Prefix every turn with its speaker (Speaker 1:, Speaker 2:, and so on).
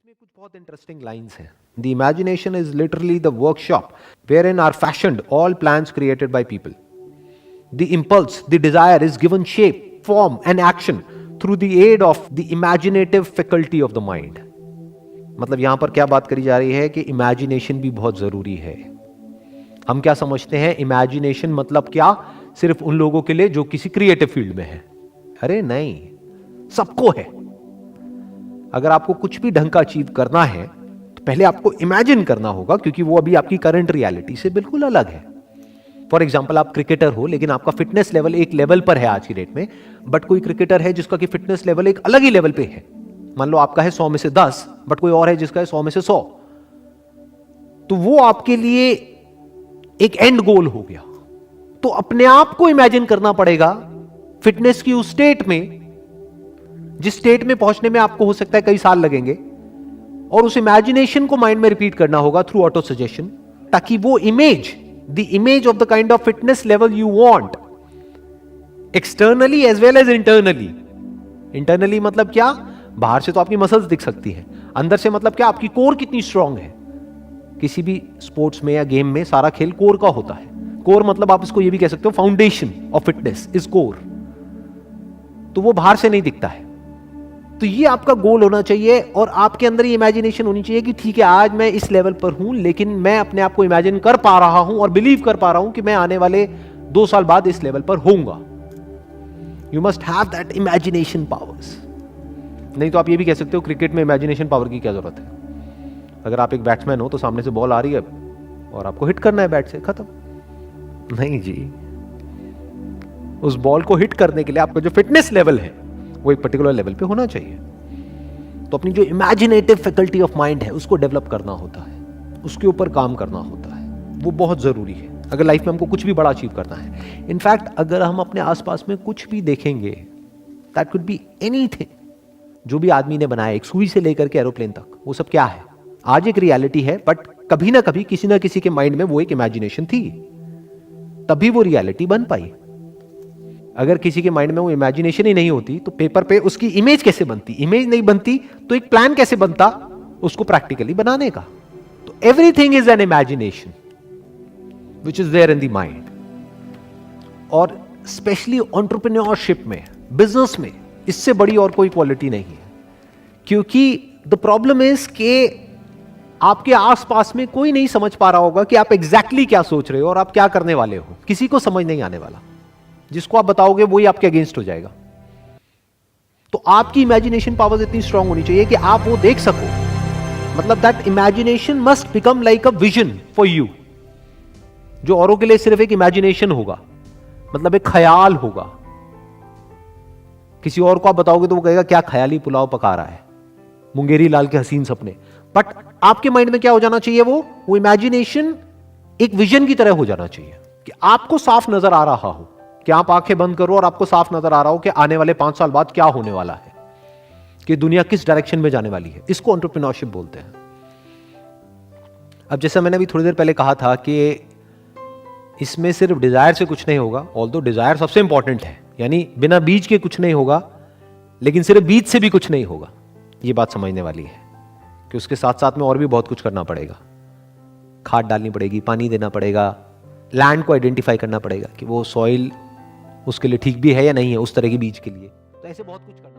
Speaker 1: में कुछ बहुत इंटरेस्टिंग लाइंस हैं. The imagination is literally the workshop wherein are fashioned all plans created by people. The impulse, the desire is given shape, form and action through the aid of the imaginative faculty of the mind. मतलब यहां पर क्या बात करी जा रही है कि इमेजिनेशन भी बहुत जरूरी है. हम क्या समझते हैं इमेजिनेशन मतलब क्या? सिर्फ उन लोगों के लिए जो किसी क्रिएटिव फील्ड में है. अरे नहीं, सबको है. अगर आपको कुछ भी ढंग का अचीव करना है तो पहले आपको इमेजिन करना होगा, क्योंकि वो अभी आपकी करंट रियलिटी से बिल्कुल अलग है. फॉर एग्जाम्पल, आप क्रिकेटर हो लेकिन आपका फिटनेस लेवल एक लेवल पर है आज की डेट में, बट कोई क्रिकेटर है जिसका कि फिटनेस लेवल एक अलग ही लेवल पे है. मान लो आपका है 100 में से 10, बट कोई और है जिसका है 100 में से 100. तो वो आपके लिए एक एंड गोल हो गया. तो अपने आप को इमेजिन करना पड़ेगा फिटनेस की उस स्टेट में, जिस स्टेट में पहुंचने में आपको हो सकता है कई साल लगेंगे, और उस इमेजिनेशन को माइंड में रिपीट करना होगा थ्रू ऑटो सजेशन, ताकि वो image, the image of the kind of fitness level you want, externally as well as internally. Internally मतलब क्या? बाहर से तो आपकी मसल्स दिख सकती है, अंदर से मतलब क्या? आपकी कोर कितनी स्ट्रांग है. किसी भी स्पोर्ट्स में या गेम में सारा खेल कोर का होता है. कोर मतलब आप इसको ये भी कह सकते हो, foundation of fitness is core. तो वो बाहर से नहीं दिखता है. तो ये आपका गोल होना चाहिए, और आपके अंदर ये इमेजिनेशन होनी चाहिए कि ठीक है, आज मैं इस लेवल पर हूं, लेकिन मैं अपने आप को इमेजिन कर पा रहा हूं और बिलीव कर पा रहा हूं कि मैं आने वाले 2 साल बाद इस लेवल पर होऊंगा. You must have that imagination powers. नहीं तो आप ये भी कह सकते हो, क्रिकेट में इमेजिनेशन पावर की क्या जरूरत है? अगर आप एक बैट्समैन हो तो सामने से बॉल आ रही है और आपको हिट करना है बैट से, खत्म. नहीं जी, उस बॉल को हिट करने के लिए आपका जो फिटनेस लेवल है वो एक पर्टिकुलर लेवल पे होना चाहिए. तो अपनी जो इमेजिनेटिव फैकल्टी ऑफ माइंड है उसको डेवलप करना होता है, उसके ऊपर काम करना होता है. वो बहुत जरूरी है अगर लाइफ में हमको कुछ भी बड़ा अचीव करना है. इनफैक्ट अगर हम अपने आसपास में कुछ भी देखेंगे, दैट कुड बी एनीथिंग, जो भी आदमी ने बनाया, एक सुई से लेकर के एरोप्लेन तक, वो सब क्या है? आज एक रियलिटी है, बट कभी ना कभी किसी ना किसी के माइंड में वो एक इमेजिनेशन थी, तभी वो रियलिटी बन पाई. अगर किसी के माइंड में वो इमेजिनेशन ही नहीं होती तो पेपर पे उसकी इमेज कैसे बनती? इमेज नहीं बनती तो एक प्लान कैसे बनता उसको प्रैक्टिकली बनाने का? तो everything is an imagination which is there in the mind. और स्पेशली एंटरप्रेन्योरशिप में, बिजनेस में, इससे बड़ी और कोई क्वालिटी नहीं है. क्योंकि द प्रॉब्लम इज कि आपके आसपास में कोई नहीं समझ पा रहा होगा कि आप एग्जैक्टली क्या सोच रहे हो और आप क्या करने वाले हो. किसी को समझ नहीं आने वाला. जिसको आप बताओगे वही आपके अगेंस्ट हो जाएगा. तो आपकी इमेजिनेशन पावर्स इतनी स्ट्रांग होनी चाहिए कि आप वो देख सको. मतलब that imagination must become like a vision for you, जो औरों के लिए सिर्फ एक इमेजिनेशन होगा, मतलब एक ख्याल होगा. किसी और को आप बताओगे तो वो कहेगा क्या ख्याली पुलाव पका रहा है, मुंगेरी लाल के हसीन सपने. बट आपके माइंड में क्या हो जाना चाहिए? वो इमेजिनेशन एक विजन की तरह हो जाना चाहिए कि आपको साफ नजर आ रहा हो, कि आप आंखें बंद करो और आपको साफ नजर आ रहा हो कि आने वाले 5 साल बाद क्या होने वाला है, कि दुनिया किस डायरेक्शन में जाने वाली है. इसको एंटरप्रेन्योरशिप बोलते हैं. अब जैसा मैंने अभी थोड़ी देर पहले कहा था कि इसमें सिर्फ डिजायर से कुछ नहीं होगा, ऑल्दो डिजायर सबसे इंपॉर्टेंट है, यानी बिना बीज के कुछ नहीं होगा, लेकिन सिर्फ बीज से भी कुछ नहीं होगा. ये बात समझने वाली है कि उसके साथ साथ में और भी बहुत कुछ करना पड़ेगा. खाद डालनी पड़ेगी, पानी देना पड़ेगा, लैंड को आइडेंटिफाई करना पड़ेगा कि वो सॉइल उसके लिए ठीक भी है या नहीं है उस तरह के बीज के लिए. तो ऐसे बहुत कुछ करना